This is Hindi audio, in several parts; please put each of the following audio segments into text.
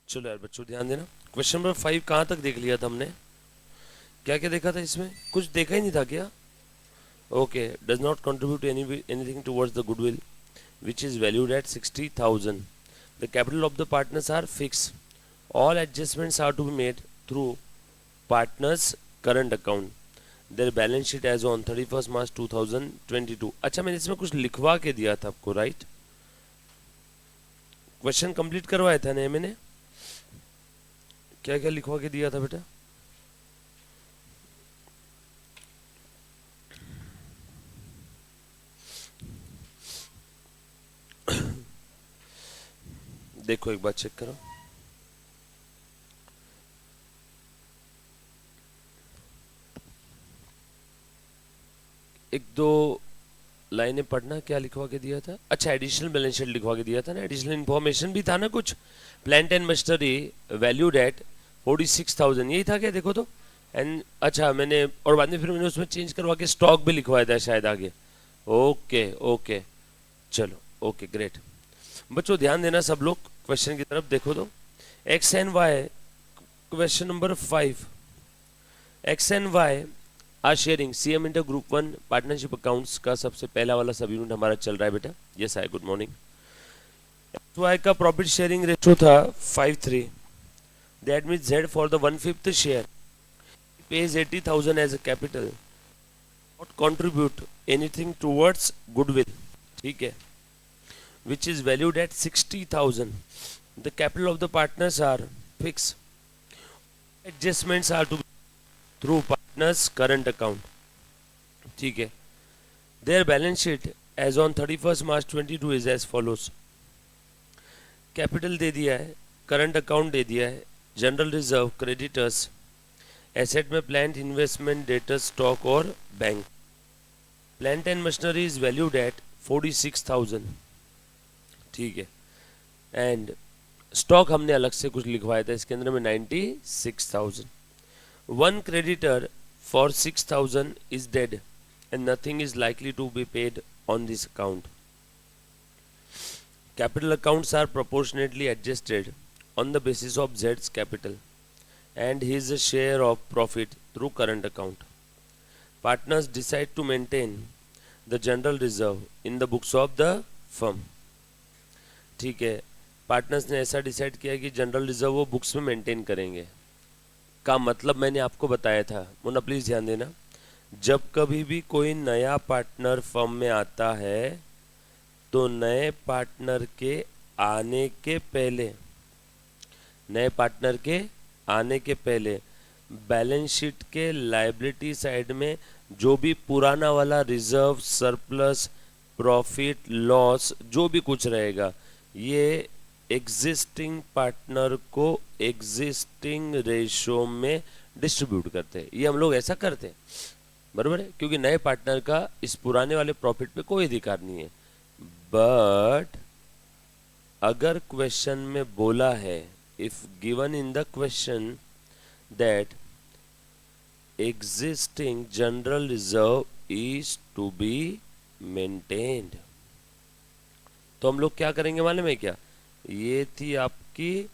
चलो यार बच्चों ध्यान देना। क्वेश्चन नंबर 5 कहाँ तक देख लिया था हमने? क्या क्या देखा था इसमें? कुछ देखा ही नहीं था क्या? Okay, does not contribute anything towards the goodwill which is valued at 60,000. The capital of the partners are fixed. All adjustments are to be made through partners current account. Their balance sheet as on 31st March 2022. अच्छा, मैंने इसमें कुछ लिखवा के दिया था आपको, राइट? क्वेश्चन कंप्लीट करवाया था ना मैंने? क्या क्या लिखवा के दिया था बेटा? देखो एक बार चेक करो। एक दो लाइनें पढ़ना, क्या लिखवा के दिया था? अच्छा, एडिशनल बैलेंस शीट लिखवा के दिया था ना, एडिशनल इन्फॉर्मेशन भी था ना कुछ। Plant and machinery valued eight 46,000, यही था क्या? देखो तो। एंड अच्छा, मैंने और बाद में फिर मैंने उसमें चेंज करवा के स्टॉक भी लिखवाया था शायद आगे। ओके ओके, चलो ओके ग्रेट। बच्चों ध्यान देना सब लोग, क्वेश्चन की तरफ देखो तो। X and Y, question number 5। X and Y are sharing CM inter group 1 partnership accounts का सबसे पहला वाला सब यूनिट हमारा चल रहा है बेटा। Yes I, good morning. X Y का प्रॉफिट शेयरिंग रेशो था 5:3। That means Z for the 1/5 share pays 80,000 as a capital, not contribute anything towards goodwill, ठीक है, which is valued at 60,000. The capital of the partners are fixed. Adjustments are to be through partners current account, ठीक है. Their balance sheet as on 31st March 22 is as follows. Capital दे दिया है, करंट अकाउंट दे दिया है, जनरल रिजर्व, क्रेडिटर्स, एसेट में प्लांट, इन्वेस्टमेंट, डेटर, स्टॉक और bank. Plant and machinery is valued at 46,000, ठीक है. एंड स्टॉक हमने अलग से कुछ लिखवाया था इसके अंदर में 96,000. One creditor for 6,000 is dead and nothing is likely to be paid on this account. Capital accounts are proportionately adjusted on the basis of Z's capital and his share of profit through current account. Partners decide to maintain the general reserve in the books of the firm. ठीक है, पार्टनर्स ने ऐसा डिसाइड किया कि जनरल रिजर्व वो बुक्स में मेंटेन करेंगे. का मतलब मैंने आपको बताया था, मुन्ना प्लीज ध्यान देना. जब कभी भी कोई नया पार्टनर फर्म में आता है तो नए पार्टनर के आने के पहले बैलेंस शीट के लायबिलिटी साइड में जो भी पुराना वाला रिजर्व, सरप्लस, प्रॉफिट, लॉस जो भी कुछ रहेगा, ये एग्जिस्टिंग पार्टनर को एग्जिस्टिंग रेशो में डिस्ट्रीब्यूट करते हैं. ये हम लोग ऐसा करते हैं, बराबर है, क्योंकि नए पार्टनर का इस पुराने वाले प्रॉफिट पे कोई अधिकार नहीं है. बट अगर क्वेश्चन में बोला है, if given in the question that existing general reserve is to be maintained, तो हम लोग क्या करेंगे मालूम है क्या? ये थी आपकी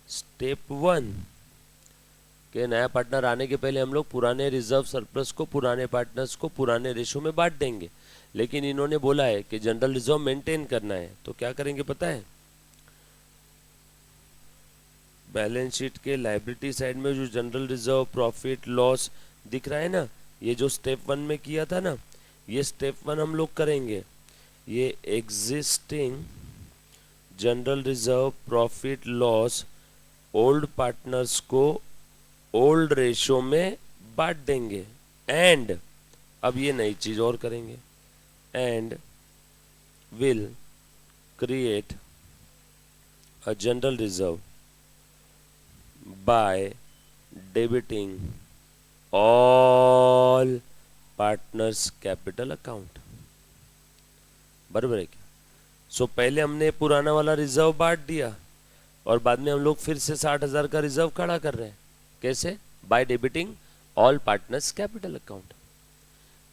स्टेप 1 के नया पार्टनर आने के पहले हम लोग पुराने रिजर्व, सरप्लस को पुराने पार्टनर्स को पुराने रेशो में बांट देंगे. लेकिन इन्होंने बोला है कि जनरल रिजर्व मेंटेन करना है, तो क्या करेंगे पता है? बैलेंस शीट के लायबिलिटी साइड में जो जनरल रिजर्व, प्रॉफिट, लॉस दिख रहा है ना, ये जो स्टेप 1 में किया था ना, ये स्टेप 1 हम लोग करेंगे. ये existing general reserve, profit, loss old partners को ओल्ड रेशो में बांट देंगे. एंड अब ये नई चीज और करेंगे, and will create a general reserve by debiting all partners capital account. बराबर है क्या? सो पहले हमने पुराना वाला रिजर्व बांट दिया और बाद में हम लोग फिर से 60,000 का रिजर्व खड़ा कर रहे हैं. कैसे? By debiting all partners capital account.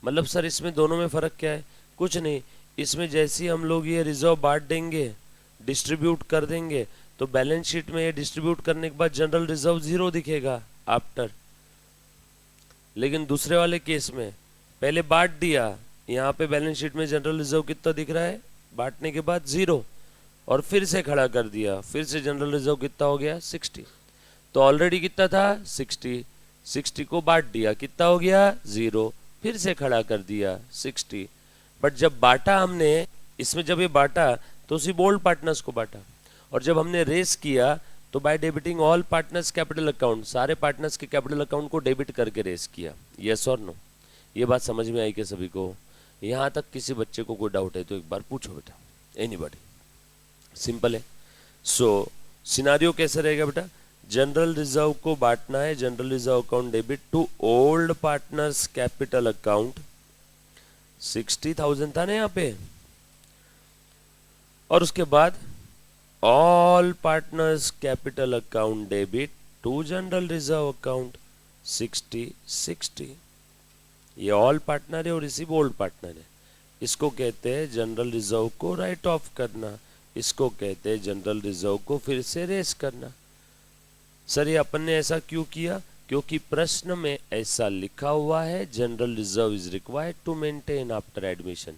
मतलब सर इसमें दोनों में फर्क क्या है? कुछ नहीं, इसमें जैसे ही हम लोग ये रिजर्व बांट देंगे, डिस्ट्रीब्यूट कर देंगे, तो बैलेंस शीट में ये डिस्ट्रीब्यूट करने के बाद जनरल रिजर्व 0 दिखेगा आफ्टर। लेकिन दूसरे वाले केस में पहले बांट दिया, यहाँ पे बैलेंस शीट में जनरल रिजर्व कितना दिख रहा है, बांटने के बाद 0, और फिर से खड़ा कर दिया, फिर से जनरल रिजर्व कितना हो गया 60। तो ऑलरेडी कितना था 60, 60 को बांट दिया, कितना हो गया 0, फिर से खड़ा कर दिया 60। बट जब बांटा हमने, इसमें जब ये बांटा तो उसी बोल्ड पार्टनर्स को बांटा, और जब हमने रेस किया तो by debiting all partners capital account, सारे पार्टनर्स के कैपिटल अकाउंट को डेबिट करके रेस किया। यस और नो? ये बात समझ में आई कि सभी को? यहाँ तक किसी बच्चे को कोई डाउट है तो एक बार पूछो बेटा, एनीबॉडी? सिंपल है। सो सिनारियो कैसे रहेगा बेटा? जनरल रिजर्व को बांटना है, general reserve account debit to old partners capital account, 60,000 था ना यहाँ पे, और उसके बाद all partners capital account debit to general reserve account 60/60। ये ऑल पार्टनर है और इसी ओल्ड पार्टनर है। इसको कहते हैं जनरल रिजर्व को राइट ऑफ करना, इसको कहते हैं जनरल रिजर्व को फिर से रेस करना। सर ये अपन ने ऐसा क्यों किया? क्योंकि प्रश्न में ऐसा लिखा हुआ है general reserve is required to maintain after admission,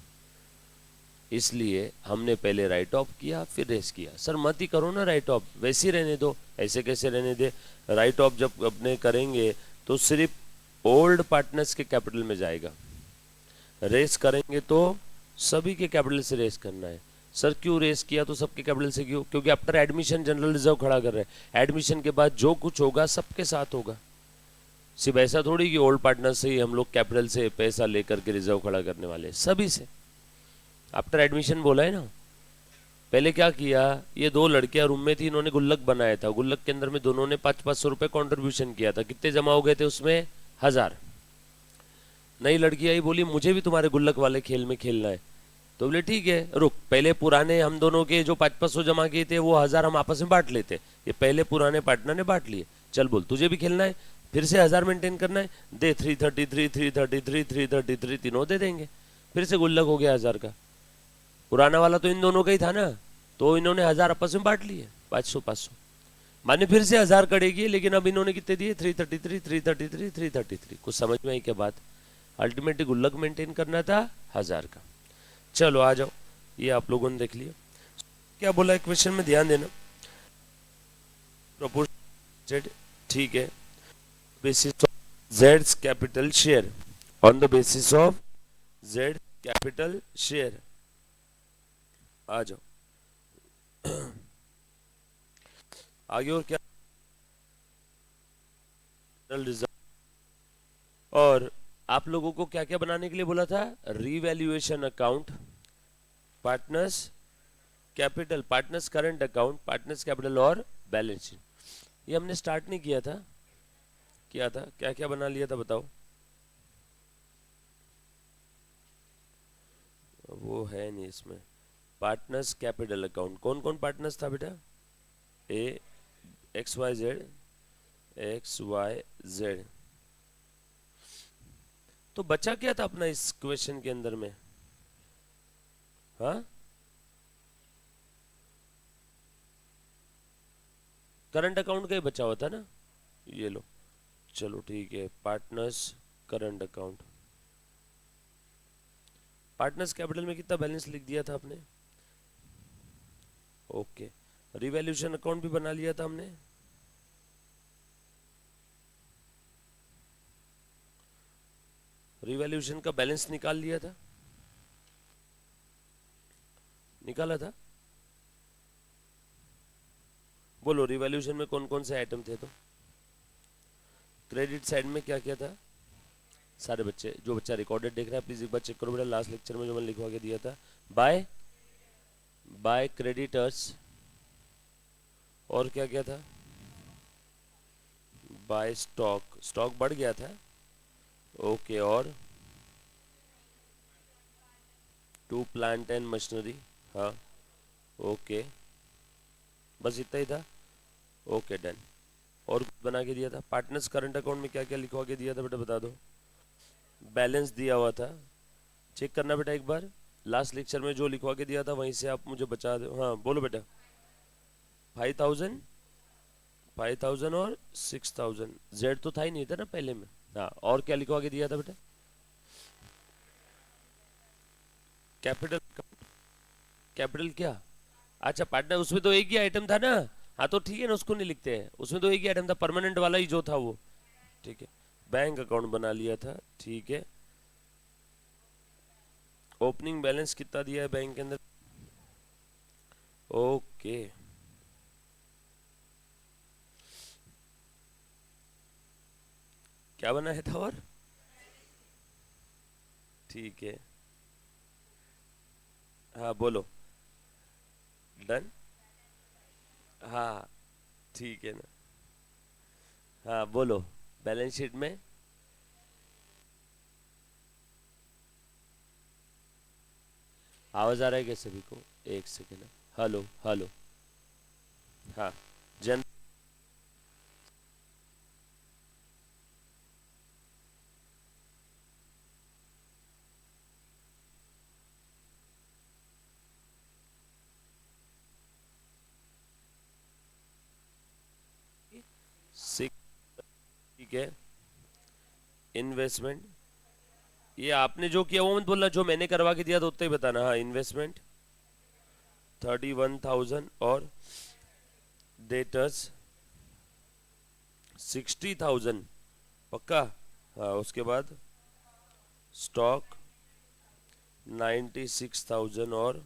इसलिए हमने पहले राइट ऑफ किया फिर रेस किया। सर मत ही करो ना राइट ऑफ, वैसे ही रहने दो, ऐसे कैसे रहने दे? राइट ऑफ जब अपने करेंगे तो सिर्फ ओल्ड पार्टनर्स के कैपिटल में जाएगा, रेस करेंगे तो सभी के कैपिटल से रेस करना है। सर क्यों रेस किया तो सबके कैपिटल से क्यों? क्योंकि आफ्टर एडमिशन जनरल रिजर्व खड़ा कर रहे हैं, एडमिशन के बाद जो कुछ होगा सबके साथ होगा। सिर्फ ऐसा थोड़ी कि ओल्ड पार्टनर से ही हम लोग कैपिटल से पैसा लेकर के रिजर्व खड़ा करने वाले, सभी से। आफ्टर एडमिशन बोला है ना। पहले क्या किया, ये दो लड़कियां रूम में थी, इन्होंने गुल्लक बनाया था, गुल्लक के अंदर में दोनों ने 500-500 रुपए कॉन्ट्रीब्यूशन किया था। कितने जमा हो गए थे उसमें? 1000। नई लड़की आई, बोली मुझे भी तुम्हारे गुल्लक वाले खेल में खेलना है। तो बोले ठीक है रुक, पहले पुराने हम दोनों के जो 500-500 जमा किए थे वो 1000 हम आपस में बांट लेते। ये पहले पुराने पार्टनर ने बांट लिए। चल बोल तुझे भी खेलना है, फिर से 1000 मेंटेन करना है, दे 333 333 333 तीनों दे देंगे, फिर से गुल्लक हो गया 1000 का। पुराना वाला तो इन दोनों का ही था ना, तो इन्होंने 1000 आपस में बांट लिए 500-500, माने फिर से 1000 कटेगी। लेकिन अब इन्होंने कितने दिए? 333 333 333। कुछ समझ में आई क्या बात? अल्टीमेटली गुल्लक मेंटेन करना था 1000 का। चलो आ जाओ, ये आप लोगों ने देख लिया। क्या बोला है क्वेश्चन में, ध्यान देना। प्रोपोर्शन, ठीक है, बेसिस ऑफ जेड्स capital share, on the basis of Z capital share. आ जाओ आगे। और क्या? और आप लोगों को क्या क्या बनाने के लिए बोला था? Revaluation account, partners capital, partners current account, partners capital और बैलेंस शीट। ये हमने स्टार्ट नहीं किया था, किया था? क्या क्या बना लिया था बताओ? वो है नहीं इसमें। पार्टनर्स कैपिटल अकाउंट, कौन कौन पार्टनर्स था बेटा? ए XYZ, XYZ। तो बचा क्या था अपना इस क्वेश्चन के अंदर में? हाँ, करंट अकाउंट का ही बचा हुआ था ना, ये लो। चलो ठीक है, partners current account, partners capital में कितना बैलेंस लिख दिया था आपने? ओके, रिवैल्यूएशन अकाउंट भी बना लिया था हमने। रिवैल्यूएशन का बैलेंस निकाल लिया था, निकाला था? बोलो रिवैल्यूएशन में कौन कौन से आइटम थे? तो क्रेडिट साइड में क्या क्या था? सारे बच्चे, जो बच्चा रिकॉर्डेड देख रहा है प्लीज एक बार चेक करो बेटा, लास्ट लेक्चर में जो मैंने लिखवा के दिया था। बाय क्रेडिटर्स, और क्या क्या था? बाय स्टॉक, स्टॉक बढ़ गया था। ओके, और टू प्लांट एंड मशीनरी, हाँ ओके, बस इतना ही था। Okay done. और बना के दिया था। पार्टनर्स करंट अकाउंट में क्या क्या लिखवा के दिया था बेटा बता दो? बैलेंस दिया हुआ था, चेक करना बेटा एक बार। लास्ट लेक्चर में जो लिखवा के दिया था वहीं से आप मुझे बचा दो। हाँ बोलो बेटा। 5,000, 5,000 और 6,000। जेड तो था ही नहीं था ना पहले में। हाँ, और क्या लिखवा के दिया था बेटा? कैपिटल। कैपिटल क्या? अच्छा पार्टनर, उसमें तो एक ही आइटम था ना। हाँ तो ठीक है ना, उसको नहीं लिखते हैं, उसमें तो एक ही आइटम था, परमानेंट वाला ही जो था वो। ठीक है, बैंक अकाउंट बना लिया था, ठीक है। ओपनिंग बैलेंस कितना दिया है बैंक के अंदर? ओके, क्या बनाया था और? ठीक है, हाँ बोलो। डन। हाँ ठीक है ना। हाँ बोलो। बैलेंस शीट में आवाज आ रहा है क्या सभी को? एक सेकेंड। Hello hello. हाँ। जन ठीक है। इन्वेस्टमेंट, ये आपने जो किया वो मत बोलना, जो मैंने करवा के दिया तो उतना ही बताना। हाँ, इन्वेस्टमेंट 31,000 और डेटर्स 60,000। पक्का? हाँ, उसके बाद स्टॉक 96,000 और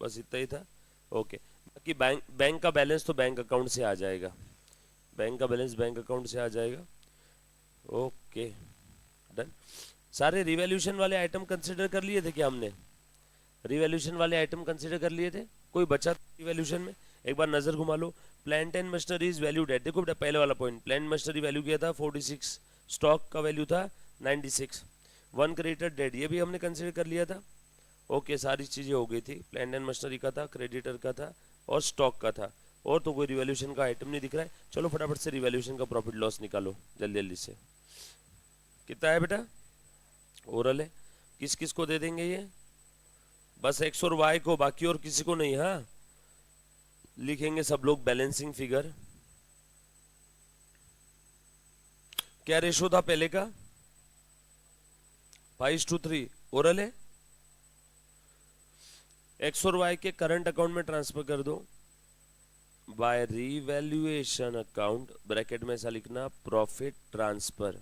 बस इतना ही था। ओके, बाकी बैंक बैंक का बैलेंस तो बैंक अकाउंट से आ जाएगा। बैंक का बैलेंस बैंक अकाउंट से आ जाएगा। Okay done. सारे रिवैल्यूएशन वाले आइटम कंसिडर कर लिए थे क्या हमने? रिवैल्यूएशन वाले आइटम कंसिडर कर लिए थे? कोई बचा रिवैल्यूएशन में? एक बार नजर घुमा लो। Plant and machinery valued at, देखो बेटा पहले वाला पॉइंट, प्लांट मशीनरी वैल्यू किया था 46, स्टॉक का वैल्यू था 96, वन क्रेडिटर डेट ये भी हमने कंसिडर कर लिया था। ओके, सारी चीजें हो गई थी। प्लांट एंड मशीनरी का था, क्रेडिटर का था और स्टॉक का था। और तो कोई रिवैल्यूएशन का आइटम नहीं दिख रहा है। चलो फटाफट से रिवैल्यूएशन का प्रॉफिट लॉस निकालो जल्दी जल्दी से। कितना है बेटा? ओरल है। किस किस को दे देंगे ये? बस एक्स और वाई को, बाकी और किसी को नहीं। हाँ, लिखेंगे सब लोग बैलेंसिंग फिगर। क्या रेशो था पहले का? 5:3। ओरल है। एक्स और वाई के करंट अकाउंट में ट्रांसफर कर दो बाय रीवैल्यूएशन अकाउंट, ब्रैकेट में ऐसा लिखना profit transfer,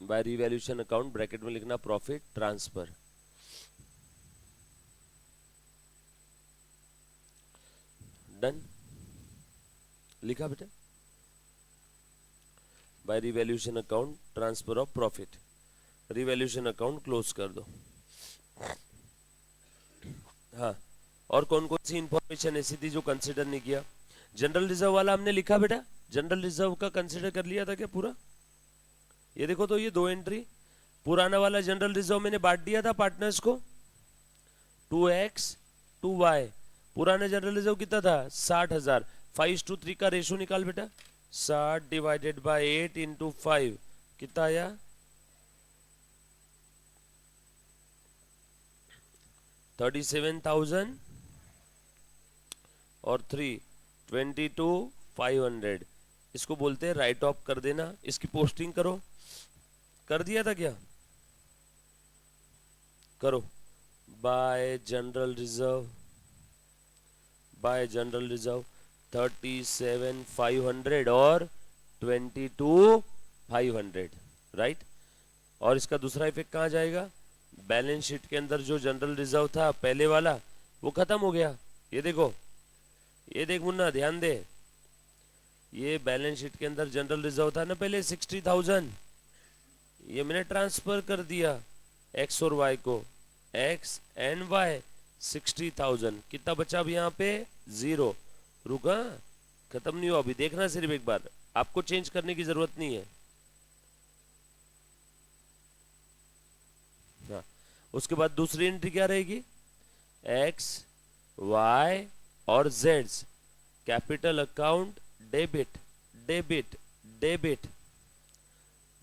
by revaluation account bracket में लिखना प्रॉफिट ट्रांसफर। डन, लिखा बेटा? By revaluation account transfer of profit, revaluation account close कर दो। हाँ, और कौन कौन सी इंफॉर्मेशन ऐसी थी जो कंसिडर नहीं किया? जनरल रिजर्व वाला हमने लिखा बेटा? जनरल रिजर्व का कंसिडर कर लिया था क्या पूरा? ये देखो तो, ये दो एंट्री, पुराना वाला जनरल रिजर्व मैंने बांट दिया था पार्टनर्स को 2x 2y। पुराना जनरल रिजर्व कितना था? 60,000। 5:3 का रेशो निकाल बेटा। 60 डिवाइडेड बाय 8 इंटू 5 कितना आया? 37,000 और 3 22,500। इसको बोलते हैं राइट ऑफ कर देना। इसकी पोस्टिंग करो। कर दिया था क्या? करो। Bye general reserve, bye general reserve 37,500 और 22,500, राइट। और इसका दूसरा इफेक्ट कहाँ जाएगा? बैलेंस शीट के अंदर जो जनरल रिजर्व था पहले वाला, वो खत्म हो गया। ये देखो, ये देख मुन्ना, ध्यान दे, ये बैलेंस शीट के अंदर जनरल रिजर्व था ना पहले 60,000, ये मैंने ट्रांसफर कर दिया एक्स और वाई को, एक्स एंड वाई 60,000। कितना बचा अब यहाँ पे? 0। रुका, खत्म नहीं हुआ अभी, देखना सिर्फ एक बार, आपको चेंज करने की जरूरत नहीं है। हाँ, उसके बाद दूसरी एंट्री क्या रहेगी? एक्स वाई और जेड्स capital account debit debit debit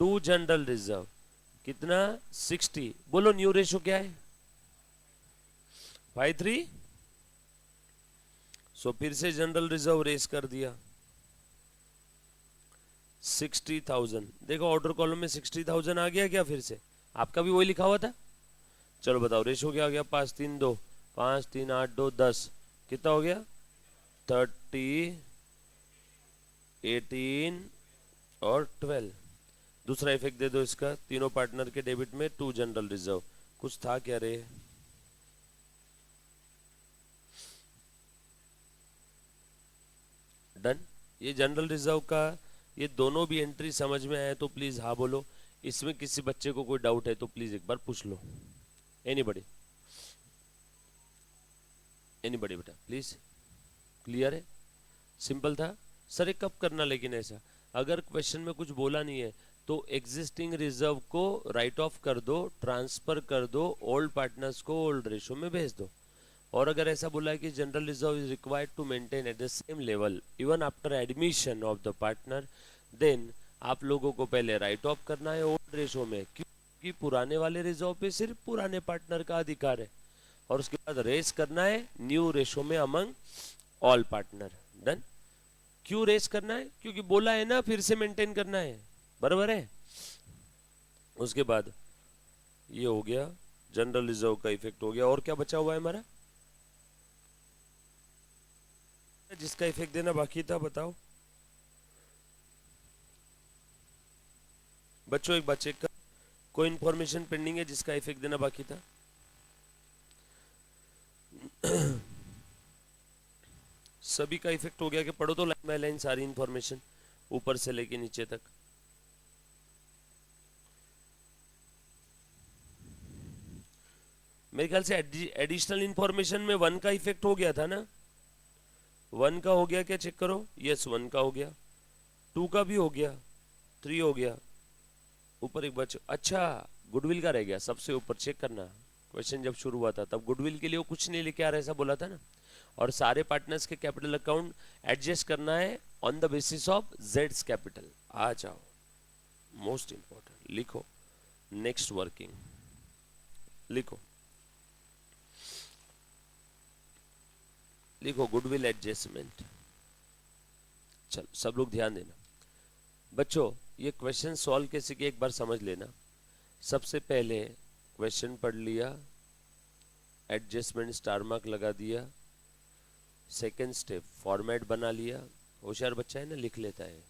to general reserve. कितना? 60। बोलो न्यू रेशो क्या है? 5:3। सो फिर से जनरल रिजर्व रेस कर दिया 60,000। देखो ऑर्डर कॉलम में 60,000 आ गया क्या? फिर से आपका भी वही लिखा हुआ था। चलो बताओ, रेशो क्या हो गया? 5-3-2, 5-3-8-2 10, कितना हो गया? 30, 18 और 12। दूसरा इफेक्ट दे दो इसका, तीनों पार्टनर के डेबिट में 2 जनरल रिजर्व। कुछ था क्या रे? डन। ये जनरल रिजर्व का ये दोनों भी एंट्री समझ में आए तो प्लीज हाँ बोलो। इसमें किसी बच्चे को कोई डाउट है तो प्लीज एक बार पूछ लो। एनीबडी? एनीबडी बेटा प्लीज? क्लियर है? सिंपल था सर। ये कब करना लेकिन ऐसा, अगर क्वेश्चन में कुछ बोला नहीं है तो एग्जिस्टिंग रिजर्व को राइट ऑफ कर दो, ट्रांसफर कर दो, ओल्ड पार्टनर्स को ओल्ड रेशो में भेज दो। और अगर ऐसा बोला है कि general reserve is required to maintain at the same level even after admission of the partner, then आप लोगों को पहले राइट ऑफ करना है ओल्ड रेशो में, क्योंकि पुराने वाले रिजर्व पे सिर्फ पुराने पार्टनर का अधिकार है, और उसके बाद रेस करना है न्यू रेशो में अमंग ऑल पार्टनर। डन। क्यों रेस करना है? क्योंकि बोला है ना फिर से मेंटेन करना है, बराबर है। उसके बाद ये हो गया, जनरल रिजर्व का इफेक्ट हो गया। और क्या बचा हुआ है हमारा जिसका इफेक्ट देना बाकी था? बताओ बच्चों, एक बात चेक कर, कोई इंफॉर्मेशन पेंडिंग है जिसका इफेक्ट देना बाकी था? सभी का इफेक्ट हो गया कि? पढ़ो तो लाइन बाय लाइन सारी इंफॉर्मेशन ऊपर से लेके नीचे तक। मेरे ख्याल से एडिशनल इंफॉर्मेशन में 1 का इफेक्ट हो गया था ना? 1 का हो गया क्या? चेक करो। यस 1 का हो गया, 2 का भी हो गया, 3 हो गया, ऊपर एक बच। अच्छा गुडविल का रह गया सबसे ऊपर, चेक करना। क्वेश्चन जब शुरू हुआ था तब गुडविल के लिए वो कुछ नहीं लेके आ रहा, ऐसा बोला था ना। और सारे पार्टनर्स के कैपिटल अकाउंट एडजस्ट करना है ऑन द बेसिस ऑफ जेड्स कैपिटल। आ जाओ, मोस्ट इंपॉर्टेंट लिखो, नेक्स्ट वर्किंग लिखो, लिखो गुडविल एडजस्टमेंट। चलो सब लोग ध्यान देना बच्चों, ये क्वेश्चन सॉल्व कैसे किया एक बार समझ लेना। सबसे पहले क्वेश्चन पढ़ लिया, एडजस्टमेंट स्टार मार्क लगा दिया। सेकेंड स्टेप फॉर्मेट बना लिया, होशियार बच्चा है ना लिख लेता है।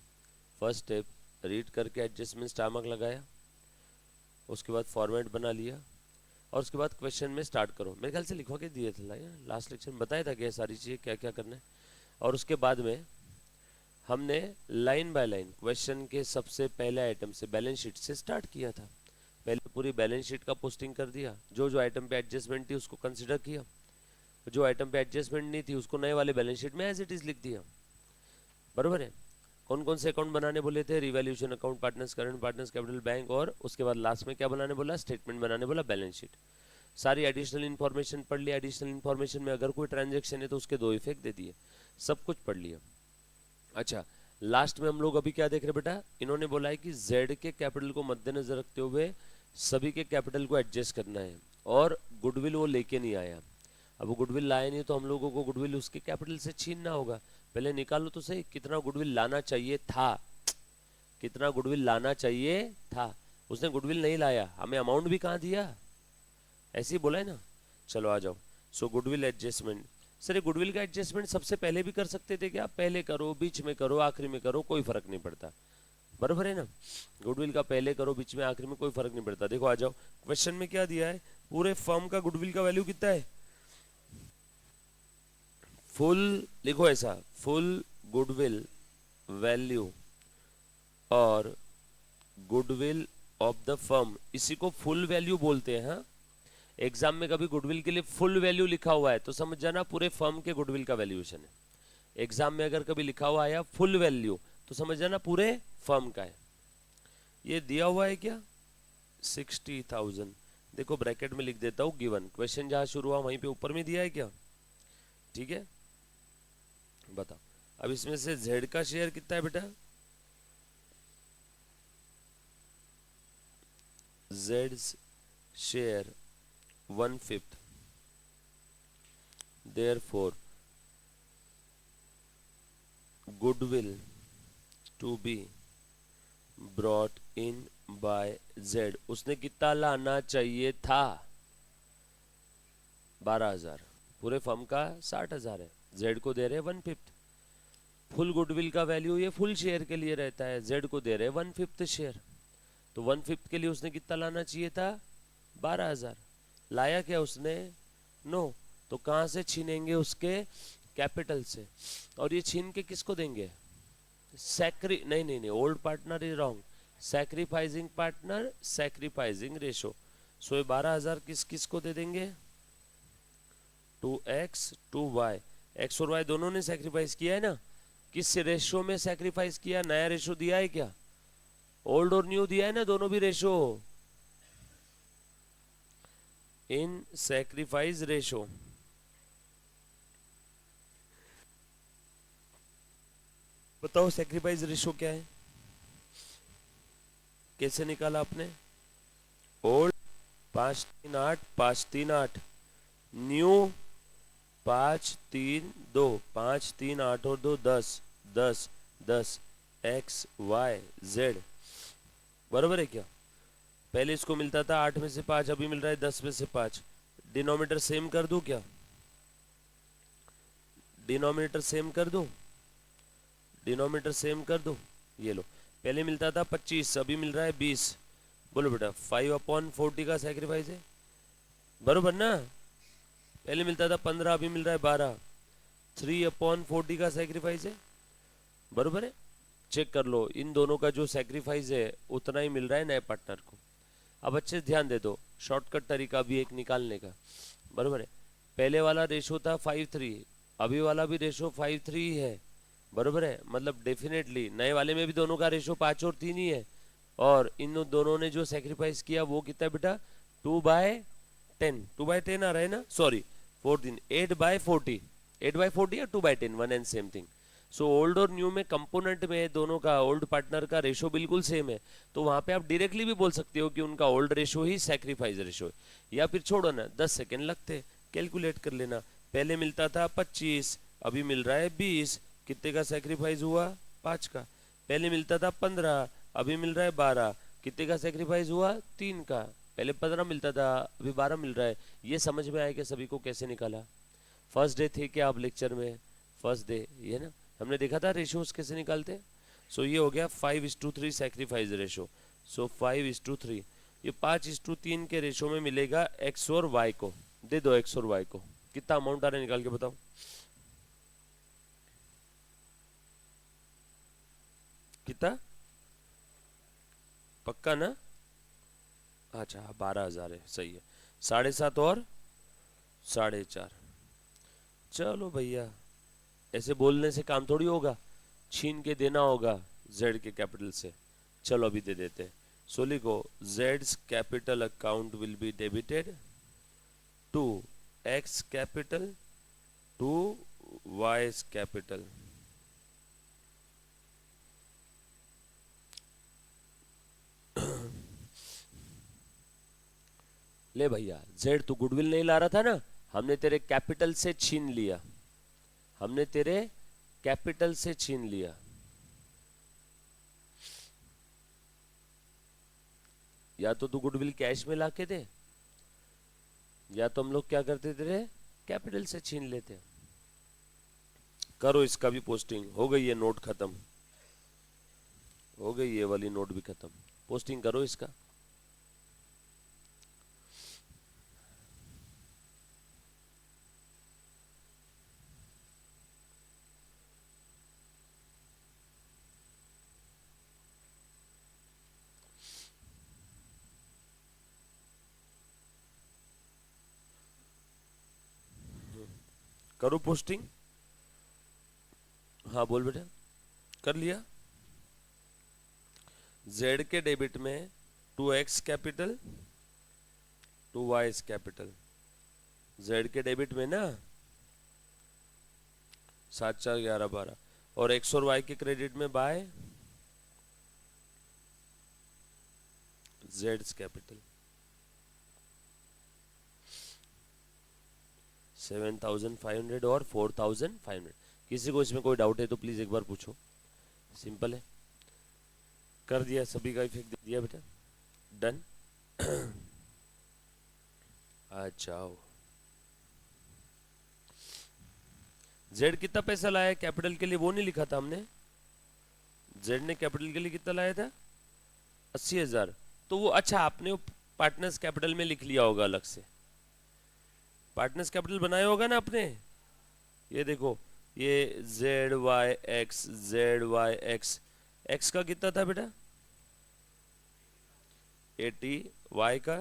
फर्स्ट स्टेप रीड करके एडजस्टमेंट स्टार मार्क लगाया, उसके बाद फॉर्मेट बना लिया, और उसके बाद क्वेश्चन में स्टार्ट करो। मेरे ख्याल से लिखवा के दिए थे लास्ट लेक्चर में, बताया था क्या सारी चीज़ें क्या क्या करना है। और उसके बाद में हमने लाइन बाय लाइन क्वेश्चन के सबसे पहले आइटम से बैलेंस शीट से स्टार्ट किया था। पहले पूरी बैलेंस शीट का पोस्टिंग कर दिया, जो जो आइटम पे एडजस्टमेंट थी उसको कंसिडर किया, जो आइटम पे एडजस्टमेंट नहीं थी उसको नए वाले बैलेंस शीट में एज इट इज लिख दिया, बराबर है। कौन कौन से अकाउंट बनाने बोले थे? Revaluation account, partners, current partners, capital, bank, और उसके बाद लास्ट में क्या बनाने बोला? स्टेटमेंट बनाने बोला, बैलेंस शीट। सारी एडिशनल इन्फॉर्मेशन पढ़ लिया। एडिशनल इन्फॉर्मेशन में अगर कोई ट्रांजेक्शन है तो उसके 2 इफेक्ट दे दिए, सब कुछ पढ़ लिया। अच्छा लास्ट में हम लोग अभी क्या देख रहे बेटा? इन्होंने बोला है कि जेड के कैपिटल को मद्देनजर रखते हुए सभी के कैपिटल को एडजस्ट करना है, और गुडविल वो लेके नहीं आया। अब वो गुडविल लाया नहीं तो हम लोगों को गुडविल उसके कैपिटल से छीनना होगा। पहले निकालो तो सही कितना गुडविल लाना चाहिए था, कितना गुडविल लाना चाहिए था। उसने गुडविल नहीं लाया, हमें अमाउंट भी कहाँ दिया, ऐसे ही बोला है ना। चलो आ जाओ। सो गुडविल एडजस्टमेंट। सर ये गुडविल का एडजस्टमेंट सबसे पहले भी कर सकते थे क्या? पहले करो, बीच में करो, आखिरी में करो, कोई फर्क नहीं पड़ता, बराबर है ना। गुडविल का पहले करो, बीच में, आखिरी में, कोई फर्क नहीं पड़ता। देखो आ जाओ, क्वेश्चन में क्या दिया है? पूरे फर्म का गुडविल का वैल्यू कितना है? फुल लिखो ऐसा, फुल गुडविल वैल्यू और गुडविल ऑफ द फर्म, इसी को फुल वैल्यू बोलते हैं। हाँ एग्जाम में कभी गुडविल के लिए फुल वैल्यू लिखा हुआ है तो समझ जाना पूरे फर्म के गुडविल का वैल्यूएशन है। एग्जाम में अगर कभी लिखा हुआ आया फुल वैल्यू तो समझ जाना पूरे फर्म का है। ये दिया हुआ है क्या? 60,000। देखो ब्रैकेट में लिख देता हूं गिवन, क्वेश्चन जहां शुरू हुआ वहीं पे ऊपर में दिया है क्या? ठीक है बताओ। अब इसमें से जेड का शेयर कितना है बेटा? जेड्स share 1/5, therefore goodwill to be brought in by Z, उसने कितना लाना चाहिए था? 12,000। पूरे फर्म का 60,000 है, जेड को दे रहे 1/5। फुल गुडविल का वैल्यू ये फुल शेयर के लिए रहता है, जेड को दे रहे 1/5 शेयर, तो 1/5 के लिए उसने कितना लाना चाहिए था? 12,000। लाया क्या उसने? नो। तो कहाँ से छीनेंगे? उसके कैपिटल से। और ये छीन के किसको देंगे? नहीं नहीं नहीं, old partner is wrong. Sacrificing partner, sacrificing ratio. So ये 12,000 किस किस को दे देंगे? 2x 2y, एक्स और वाई दोनों ने सैक्रिफाइस किया है ना। किस रेशो में सैक्रिफाइस किया? नया रेशो दिया है क्या? ओल्ड और न्यू दिया है ना, दोनों भी रेशो। इन सैक्रिफाइस रेशो। बताओ सैक्रिफाइस रेशो क्या है? कैसे निकाला आपने? ओल्ड 538 538, न्यू 532 538 और 2 10 10 10, एक्स वाई जेड। बराबर है क्या? पहले इसको मिलता था 8 में से 5, अभी मिल रहा है 10 में से 5। डिनोमिनेटर सेम कर दूं क्या? डिनोमिनेटर सेम कर दूं? डिनोमिनेटर सेम कर दूं? ये लो, पहले मिलता था 25, अभी मिल रहा है 20। बोलो बेटा, 5/40 का सैक्रिफाइस है, बरोबर ना? पहले मिलता था 15, अभी मिल रहा है 12। 3/40 का सैक्रिफाइस है, बरोबर है? चेक कर लो, इन दोनों का जो सैक्रिफाइस है उतना ही मिल रहा है नए पार्टनर को। अब अच्छे से ध्यान दे दो, शॉर्टकट तरीका भी एक निकालने का, बरोबर है? पहले वाला रेशो था 5:3, अभी वाला भी रेशो 5:3 है, बरोबर है? मतलब डेफिनेटली नए वाले में भी दोनों का रेशो 5 और 3 ही है। और इन दोनों ने जो सेक्रीफाइस किया वो कितना बेटा? 2/10। 2/10 आ रहा है ना, सॉरी 14, 8/40। 8/40 या 2/10, one and same thing. So old और न्यू में कंपोनेंट में दोनों का, ओल्ड पार्टनर का रेशो बिल्कुल सेम है, तो वहां पे आप डायरेक्टली भी बोल सकते हो कि उनका ओल्ड रेशो ही सैक्रिफाइस रेशो है। या फिर छोड़ो ना, 10 सेकेंड लगते, कैलकुलेट कर लेना। पहले मिलता था 25, अभी मिल रहा है 20, कितने का सैक्रिफाइस हुआ? 5 का। पहले मिलता था 15, अभी मिल रहा है 12, कितने का सैक्रिफाइस हुआ? 3 का। पहले 15 मिलता था, अभी 12 मिल रहा है। ये समझ में आया कि सभी को कैसे निकाला? फर्स्ट डे थे क्या आप लेक्चर में? फर्स्ट डे, ये ना, हमने देखा था रेशोज कैसे निकालते। सो ये हो गया 5:3 सैक्रिफाइस रेशो। सो 5:3, ये 5:3 के रेशो में मिलेगा एक्स और वाई को। दे दो एक्स और वाई को, कितना अमाउंट आ रहा है निकाल के बताओ। कितना? पक्का ना? अच्छा 12,000 है, सही है। 7.5 और 4.5। चलो भैया, ऐसे बोलने से काम थोड़ी होगा, छीन के देना होगा जेड के कैपिटल से। चलो अभी दे देते हैं। सो लिखो, जेड्स capital account will be debited to X capital to Y's capital. ले भैया, जेड तो गुडविल नहीं ला रहा था ना, हमने तेरे कैपिटल से छीन लिया, हमने तेरे कैपिटल से छीन लिया। या तो तू गुडविल कैश में लाके दे, या तो हम लोग क्या करते तेरे कैपिटल से छीन लेते। करो इसका भी पोस्टिंग, हो गई है नोट खत्म, हो गई ये वाली नोट भी खत्म, पोस्टिंग करो इसका। करो पोस्टिंग। हाँ बोल बेटा, कर लिया। जेड के डेबिट में 2x capital 2y capital, Z के डेबिट में ना 7 4 11 12, और एक्स और वाई के क्रेडिट में बाय जेड कैपिटल 7,500 और 4,500। किसी को इसमें कोई डाउट है तो प्लीज एक बार पूछो। सिंपल है, कर दिया, सभी का इफेक्ट दे दिया बेटा, डन। आ जाओ। जेड कितना पैसा लाया कैपिटल के लिए वो नहीं लिखा था हमने। जेड ने कैपिटल के लिए कितना लाया था, 80,000। तो वो अच्छा आपने वो पार्टनर्स कैपिटल में लिख लिया होगा अलग से, पार्टनर्स कैपिटल बनाया होगा ना आपने। ये देखो, ये Z Y X, Z Y X, X का कितना था बेटा 80, वाई का,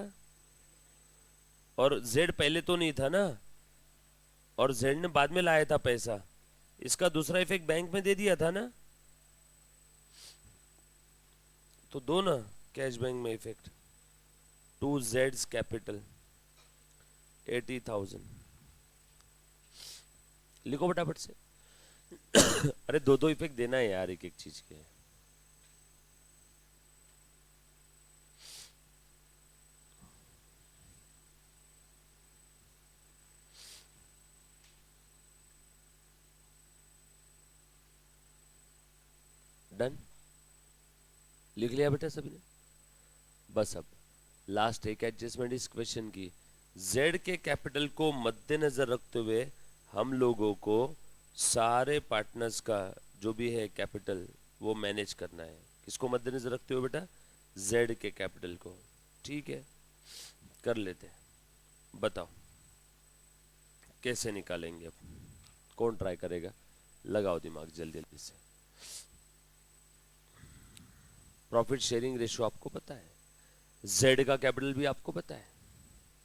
और जेड पहले तो नहीं था ना, और जेड ने बाद में लाया था पैसा, इसका दूसरा इफेक्ट बैंक में दे दिया था ना, तो दो ना कैश बैंक में इफेक्ट, टू जेड्स कैपिटल 80,000, लिखो फटाफट से। अरे दो दो इफेक्ट देना है यार एक एक चीज के। डन, लिख लिया बेटा सभी ने। बस अब लास्ट एक एडजस्टमेंट इस क्वेश्चन की, जेड के कैपिटल को मद्देनजर रखते हुए हम लोगों को सारे पार्टनर्स का जो भी है कैपिटल वो मैनेज करना है। किसको मद्देनजर रखते हुए बेटा, जेड के कैपिटल को। ठीक है, कर लेते हैं, बताओ कैसे निकालेंगे अब, कौन ट्राई करेगा, लगाओ दिमाग जल्दी जल्दी से। प्रॉफिट शेयरिंग रेशियो आपको पता है, जेड का कैपिटल भी आपको पता है।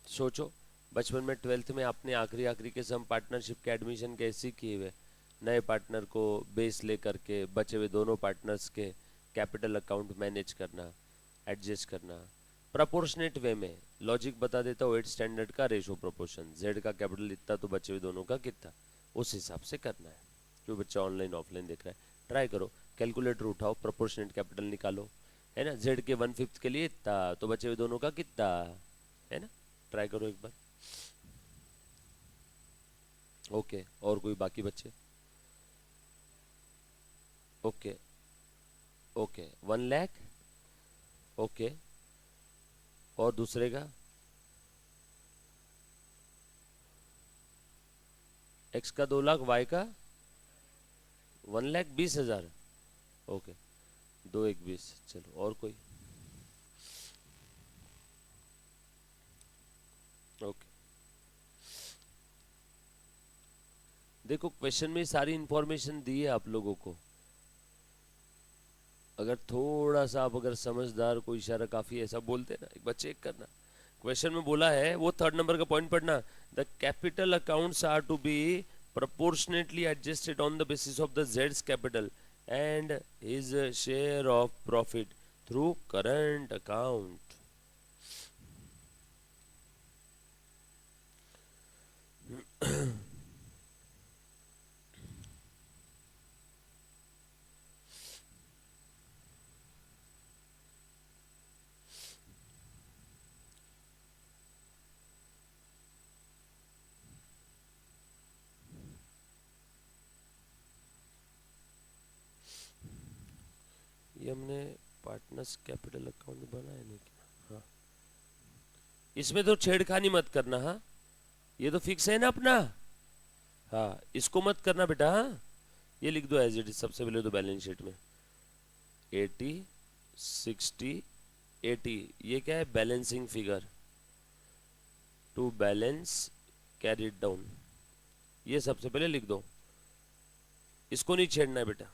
सोचो बचपन में 12th में आपने आखिरी आखिरी के सम पार्टनरशिप के एडमिशन कैसे किए हुए, नए पार्टनर को बेस ले करके बचे हुए दोनों पार्टनर्स के कैपिटल अकाउंट मैनेज करना, एडजस्ट करना प्रोपोर्शनेट वे में। लॉजिक बता देता हूँ, 8 स्टैंडर्ड का रेशो प्रोपोर्शन, जेड का कैपिटल इतना तो बचे हुए दोनों का कितना, उस हिसाब से करना है। जो बच्चा ऑनलाइन ऑफलाइन देख रहा है ट्राई करो, कैलकुलेटर उठाओ, प्रोपोर्शनेट कैपिटल निकालो, है ना, जेड के 1/5 के लिए इतना तो बचे हुए दोनों का कितना, है ना, ट्राई करो एक बार। ओके, और कोई बाकी बच्चे, ओके ओके 1 लाख, ओके, और दूसरे का एक्स का 2 लाख, वाई का 1,20,000, ओके, 2 1 20, चलो और कोई, ओके। देखो क्वेश्चन में सारी इंफॉर्मेशन दी है आप लोगों को, अगर थोड़ा सा आप अगर समझदार, कोई इशारा काफी ऐसा बोलते ना, एक बार चेक करना। क्वेश्चन में बोला है वो 3rd नंबर का पॉइंट पढ़ना, the capital accounts are to be proportionately adjusted on the basis of the Z's capital and his share of profit through current account. ये हमने पार्टनर्स कैपिटल अकाउंट बनाया नहीं क्या, हाँ, इसमें तो छेड़खानी मत करना, हाँ, ये तो फिक्स है ना अपना, हाँ, इसको मत करना बेटा, हाँ, ये लिख दो एज इट इज सबसे पहले तो बैलेंस शीट में 80 60 80, ये क्या है, balancing figure, to balance carried down, ये सबसे पहले लिख दो, इसको नहीं छेड़ना है बेटा।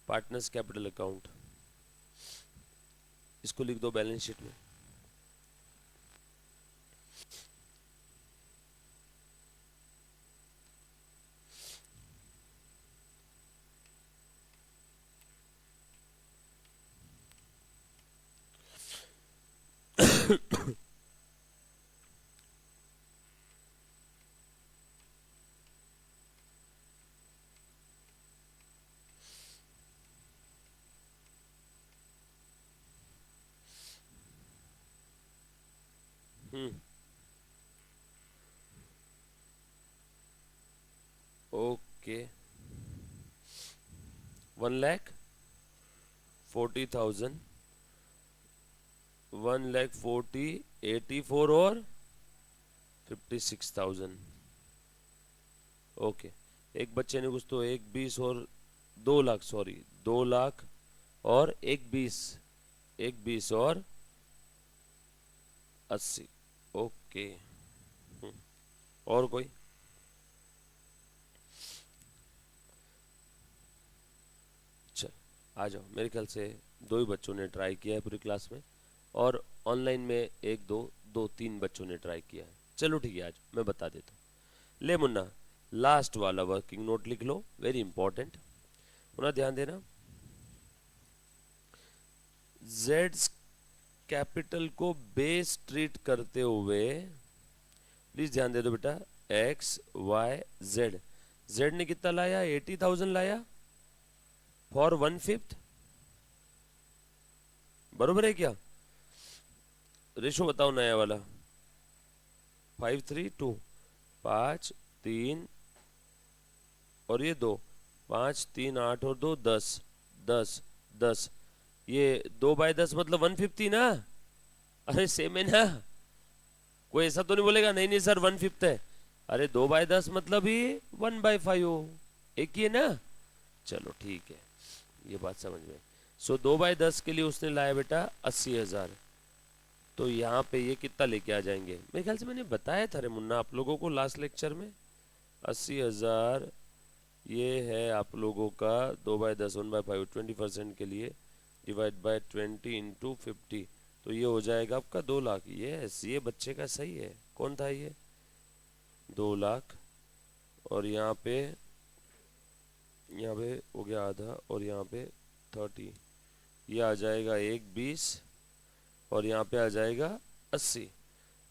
पार्टनर्स कैपिटल अकाउंट, इसको लिख दो बैलेंस शीट में। ओके 1,40,000 1,40,000 84 और 56,000। ओके एक बच्चे ने कुछ तो 1,20 और 2 लाख, सॉरी 2 लाख और 1,20 और 80। ओके और कोई? चल आ जाओ, मेरे ख्याल से 2 ही बच्चों ने ट्राई किया है पूरी क्लास में, और ऑनलाइन में 1 2 3 बच्चों ने ट्राई किया है। चलो ठीक है, आज मैं बता देता हूँ। ले मुन्ना, लास्ट वाला वर्किंग नोट लिख लो, वेरी इंपॉर्टेंट। मुन्ना ध्यान देना, जेड कैपिटल को बेस ट्रीट करते हुए प्लीज ध्यान दे दो बेटा, एक्स वाई जेड। जेड ने कितना लाया? 80,000 लाया फॉर 1/5, बरोबर है क्या? रेशो बताओ नया वाला। 5:3:2, 5 3 और ये 2, 5 3 8 और 2 10 10 10। ये 2/10 मतलब 1/5 ना? अरे सेम है ना? कोई ऐसा तो नहीं बोलेगा नहीं नहीं सर 1/5 है। अरे 2/10 मतलब ही 1/5 हो, एक ही है ना? चलो ठीक है, ये बात समझ में। सो 2/10 के लिए उसने लाया बेटा 80,000। तो यहाँ पे ये कितना लेके आ जाएंगे? मेरे ख्याल से मैंने बताया था रे मुन्ना आप लोगों को लास्ट लेक्चर में, 80,000 ये है आप लोगों का 2/10 1/5 20% के लिए डिवाइड बाय 20 इंटू 50, तो ये हो जाएगा आपका 2 लाख। ये बच्चे का सही है। कौन था ये? 2 लाख और यहाँ पे हो गया आधा और यहाँ पे 30, ये आ जाएगा 1,20 और यहाँ पे आ जाएगा 80।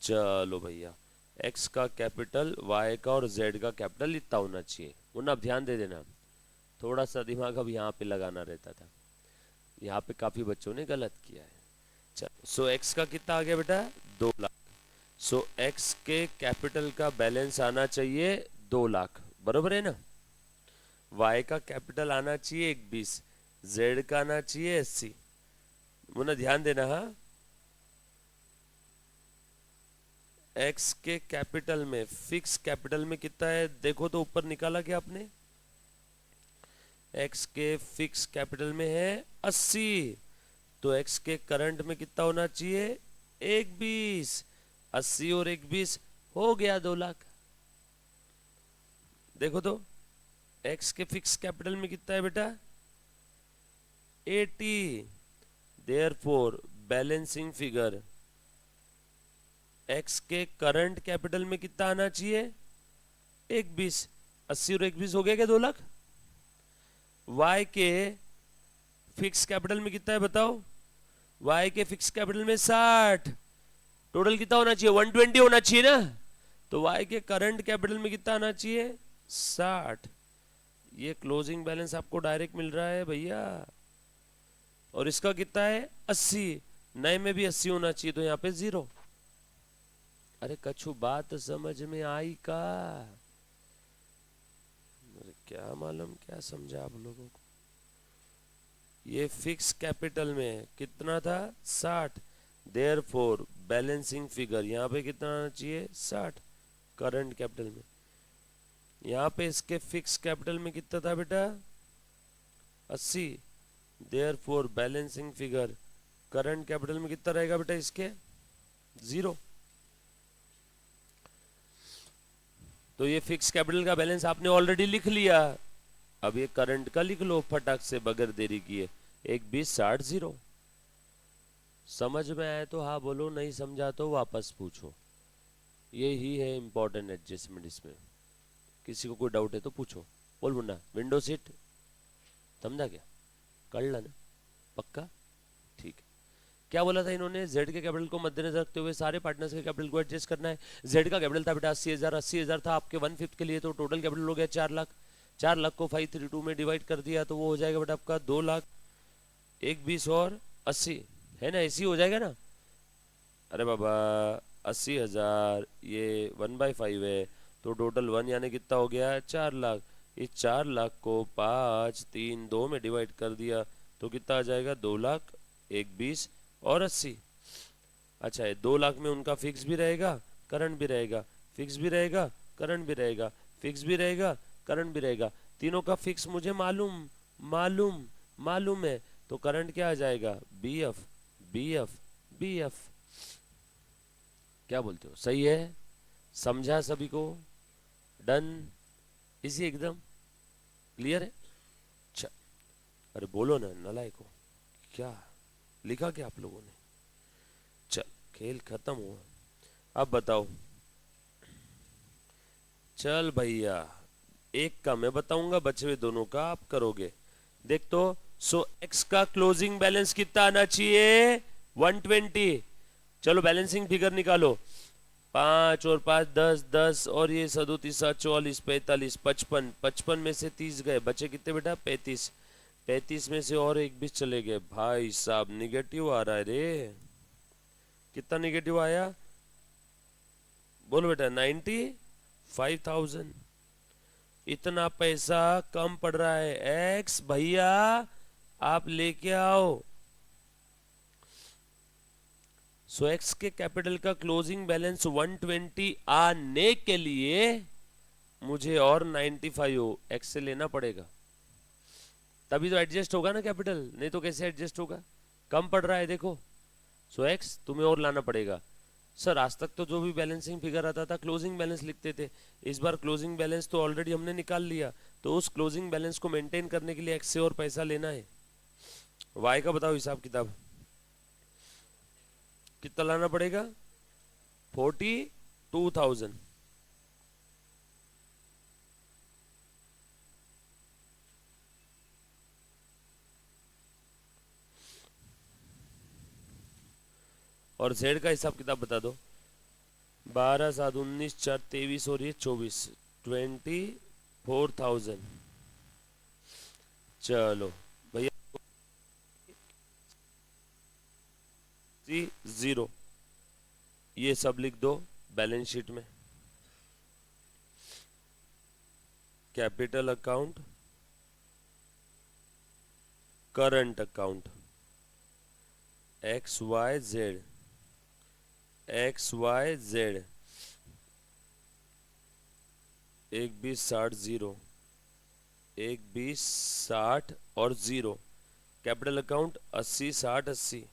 चलो भैया, x का कैपिटल, y का और z का कैपिटल इतना होना चाहिए। मुन्ना अब ध्यान दे देना, थोड़ा सा दिमाग अब यहाँ पे लगाना रहता था, यहाँ पे काफी बच्चों ने गलत किया है। चलो सो x का कितना आ गया बेटा? 2 लाख। सो x के कैपिटल का बैलेंस आना चाहिए 2 लाख, बरोबर है ना? y का कैपिटल आना चाहिए 1,20, z का आना चाहिए 80। मुन्ना ध्यान देना, हाँ x के कैपिटल में, फिक्स कैपिटल में कितना है देखो तो, ऊपर निकाला क्या आपने? x के फिक्स कैपिटल में है 80, तो x के करंट में कितना होना चाहिए? 1,20। 80 और 1,20 हो गया 2 लाख। देखो तो x के फिक्स कैपिटल में कितना है बेटा? 80। देयरफॉर बैलेंसिंग फिगर x के करंट कैपिटल में कितना आना चाहिए? 1,20। 80 और 1,20 हो गया क्या 2 लाख? y के फिक्स कैपिटल में कितना है बताओ? y के फिक्स कैपिटल में 60, टोटल कितना होना चाहिए? 120 होना चाहिए ना? तो y के करंट कैपिटल में कितना आना चाहिए? 60। ये क्लोजिंग बैलेंस आपको डायरेक्ट मिल रहा है भैया, और इसका कितना है? 80। नए में भी 80 होना चाहिए, तो यहाँ पे 0। अरे कछु बात समझ में आई का? अरे क्या मालूम क्या समझा आप लोगों को। ये फिक्स कैपिटल में कितना था? 60। देयरफॉर बैलेंसिंग फिगर यहाँ पे कितना आना चाहिए? 60 करंट कैपिटल में। यहाँ पे इसके फिक्स कैपिटल में कितना था बेटा? 80। Therefore balancing figure current capital में कितना रहेगा बेटा इसके? 0। तो ये फिक्स कैपिटल का बैलेंस आपने ऑलरेडी लिख लिया, अब ये करंट का लिख लो फटाक से बगैर देरी किए। 1,20 60 0। समझ में आए तो हाँ बोलो, नहीं समझा तो वापस पूछो। ये ही है इंपॉर्टेंट एडजस्टमेंट इसमें। किसी को कोई डाउट है तो पूछो। बोल मुन्ना, विंडो सीट समझा क्या? कर ला ना पक्का? ठीक है। क्या बोला था इन्होंने? जेड के कैपिटल को मद्देनजर रखते हुए सारे पार्टनर्स के कैपिटल को एडजस्ट करना है। जेड का कैपिटल था बेटा 80,000, 80,000 था आपके 1/5 के लिए, तो टोटल कैपिटल हो गया 4 लाख। 4 लाख को 532 में डिवाइड कर दिया तो वो हो जाएगा बेटा आपका 2 लाख 1,20 और 80, है ना? ऐसी हो जाएगा ना? अरे बाबा 80,000 ये 1/5 है, तो टोटल 1 यानी कितना हो गया? 4 लाख। इस 4 लाख को 5, 3, 2 में डिवाइड कर दिया तो कितना आ जाएगा? 2 लाख, 1, 20 और 80। अच्छा है, 2 लाख में उनका फिक्स भी रहेगा, करंट भी रहेगा, फिक्स भी रहेगा, करंट भी रहेगा, फिक्स भी रहेगा, करंट भी रहेगा। तीनों का फिक्स मुझे मालूम मालूम मालूम है, तो करंट क्या आ जाएगा? B F B F B F. क्या बोलते हो? सही है? समझा सभी को? डन? इसी एकदम क्लियर है? अच्छा, अरे बोलो ना नालायको, क्या लिखा क्या आप लोगों ने? चल, खेल खत्म हुआ, अब बताओ। चल भैया, एक का मैं बताऊंगा, बचे हुए दोनों का आप करोगे। देख तो, सो एक्स का क्लोजिंग बैलेंस कितना आना चाहिए? 120। चलो बैलेंसिंग फिगर निकालो। 5 और 5 10, 10 और ये 37, 44, 45, 55, 55 में से 30 गए, बचे कितने बेटा? 35। 35 में से और एक 20 चले गए। भाई साहब निगेटिव आ रहा है रे। कितना निगेटिव आया? बोलो बेटा। 95,000। इतना पैसा कम पड़ रहा है। एक्स भैया आप लेके आओ। सो एक्स के कैपिटल का क्लोजिंग बैलेंस 120 आने के लिए मुझे और 95 एक्स से लेना पड़ेगा, तभी तो एडजस्ट होगा ना कैपिटल, नहीं तो कैसे एडजस्ट होगा? कम पड़ रहा है देखो। सो एक्स तुम्हें और लाना पड़ेगा। सर आज तक तो जो भी बैलेंसिंग फिगर आता था क्लोजिंग बैलेंस लिखते थे, इस बार क्लोजिंग बैलेंस तो ऑलरेडी हमने निकाल लिया, तो उस क्लोजिंग बैलेंस को मेंटेन करने के लिए एक्स से और पैसा लेना है। वाई का बताओ हिसाब किताब, कितना लाना पड़ेगा? 42,000। और जेड का हिसाब किताब बता दो। 12, 7, 19, 4, 23 और ये 24, 24,000। चलो भैया, 0 ये सब लिख दो बैलेंस शीट में। Capital account, current account, X Y Z, X Y Z, 1, 20, 60, 0, 1, 20, 60 और 0। Capital account 80, 60, 80।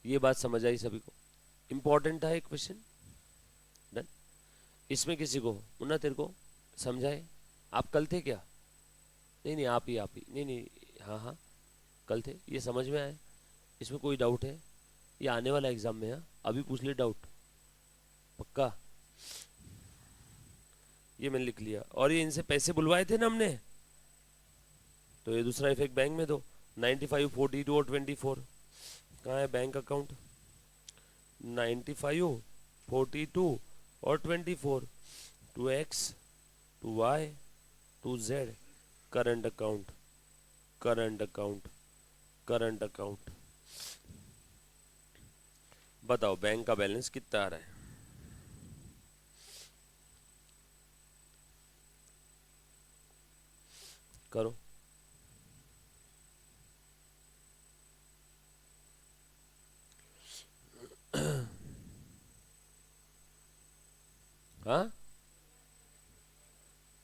ये बात समझ आई सभी को? इंपॉर्टेंट था एक क्वेश्चन। डन। इसमें किसी को मुन्ना तेरे को समझाए? आप कल थे क्या? नहीं नहीं, आप ही नहीं नहीं, हाँ हाँ कल थे, ये समझ में आए? इसमें कोई डाउट है? ये आने वाला एग्जाम में है, अभी पूछ ले डाउट, पक्का? ये मैंने लिख लिया। और ये इनसे पैसे बुलवाए थे ना हमने, तो ये दूसरा इफेक्ट बैंक में दो। 95, 42 और 24 कहाँ है बैंक अकाउंट? 95, 42 और 24, to X, to Y, to Z, current account, current account, current account. बताओ बैंक का बैलेंस कितना आ रहा है? करो। हाँ,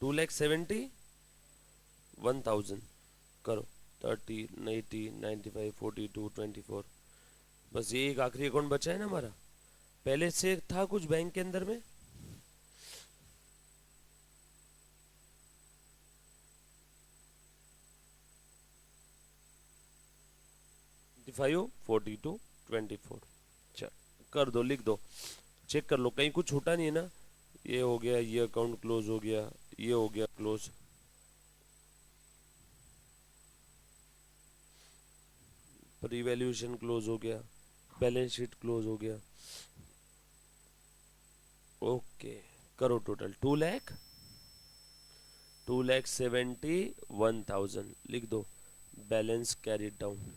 2,71,000। करो। 30, 80, 95, 42, 24। बस ये एक आखिरी अकाउंट बचा है ना हमारा। पहले से था कुछ बैंक के अंदर में? फाइव, 42, 24। चल कर दो, लिख दो, चेक कर लो कहीं कुछ छूटा नहीं है ना। ये हो गया, ये अकाउंट क्लोज हो गया, ये हो गया क्लोज, रिवैल्यूएशन क्लोज हो गया, बैलेंस शीट क्लोज हो गया। ओके, करो टोटल 2,71,000 लिख दो। Balance carry down.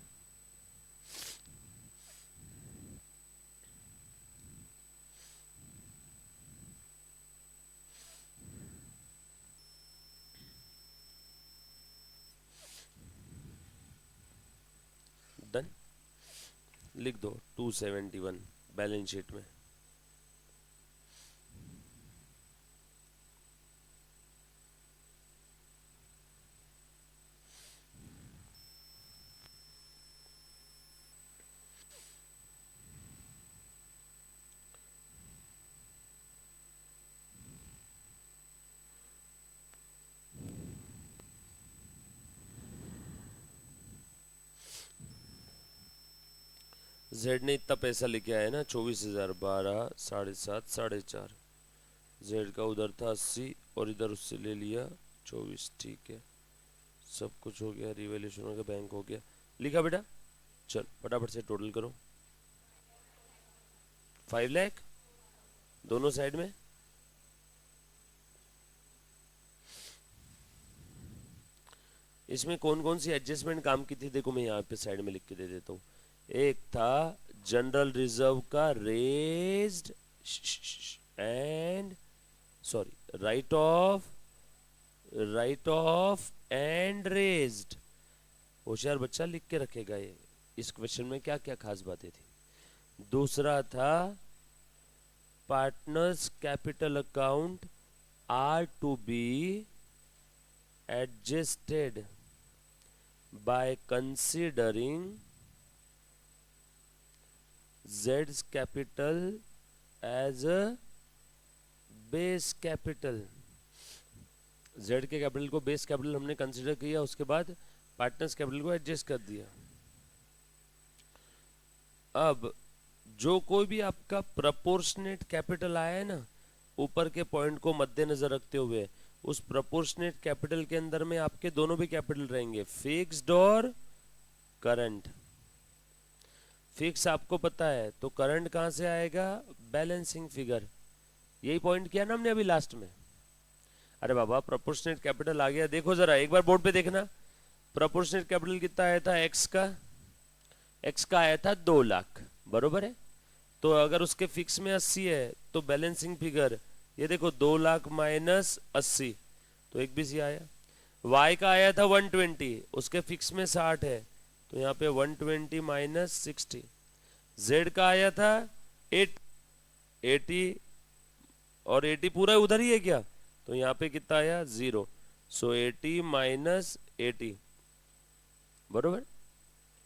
लिख दो 271 बैलेंस शीट में। जेड ने इतना पैसा लेके आया ना 24,000, 12, 7.5, 4.5। जेड का उधर था 80 और इधर उससे ले लिया 24। ठीक है, सब कुछ हो गया, रिवैल्यूएशन हो गया, बैंक हो गया, लिखा बेटा। चल फटाफट से टोटल करो। 5 लाख दोनों साइड में। इसमें कौन कौन सी एडजस्टमेंट काम की थी देखो, मैं यहाँ पे साइड में लिख के दे देता हूँ। एक था जनरल रिजर्व का raised and sorry right of and raised. होशियार बच्चा लिख के रखेगा ये, इस क्वेश्चन में क्या क्या खास बातें थी। दूसरा था partners capital account are to be adjusted by considering Z's capital as a base capital। Z के कैपिटल को बेस कैपिटल हमने कंसिडर किया, उसके बाद पार्टनर्स कैपिटल को एडजस्ट कर दिया। अब जो कोई भी आपका प्रपोर्शनेट कैपिटल आया है ना, ऊपर के पॉइंट को मद्देनजर रखते हुए, उस प्रपोर्शनेट कैपिटल के अंदर में आपके दोनों भी कैपिटल रहेंगे, फिक्स्ड और करंट। फिक्स आपको पता है तो करंट कहां से आएगा, बैलेंसिंग फिगर। यही पॉइंट किया ना हमने अभी लास्ट में। अरे बाबा प्रपोर्शनेट कैपिटल आ गया, देखो जरा एक बार बोर्ड पे देखना। प्रपोर्शनेट कैपिटल कितना आया था, एक्स का आया था 2 लाख, बरोबर है। तो अगर उसके फिक्स में 80 है तो बैलेंसिंग फिगर ये देखो 2 लाख माइनस 80, तो एक भी सी आया। y का आया था 120, उसके फिक्स में 60 है, तो यहाँ पे 120 माइनस 60। z का आया था 80 और 80 पूरा उधर ही है क्या, तो यहाँ पे कितना आया 0। सो 80 माइनस 80, बरोबर,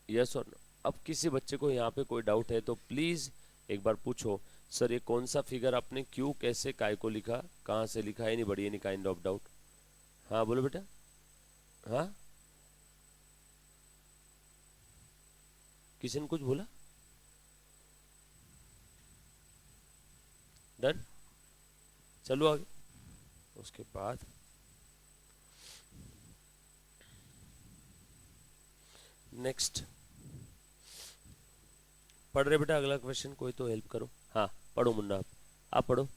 यस और नो। अब किसी बच्चे को यहाँ पे कोई डाउट है तो प्लीज एक बार पूछो, सर ये कौन सा फिगर आपने क्यों, कैसे, काय को लिखा, कहाँ से लिखा है, नहीं बड़ी एनी काइंड ऑफ डाउट। हाँ बोलो बेटा। हाँ किसी ने कुछ बोला, डन, चलो आगे। उसके बाद नेक्स्ट पढ़ रहे बेटा, अगला क्वेश्चन कोई तो हेल्प करो। हाँ पढ़ो मुन्ना, आप पढ़ो।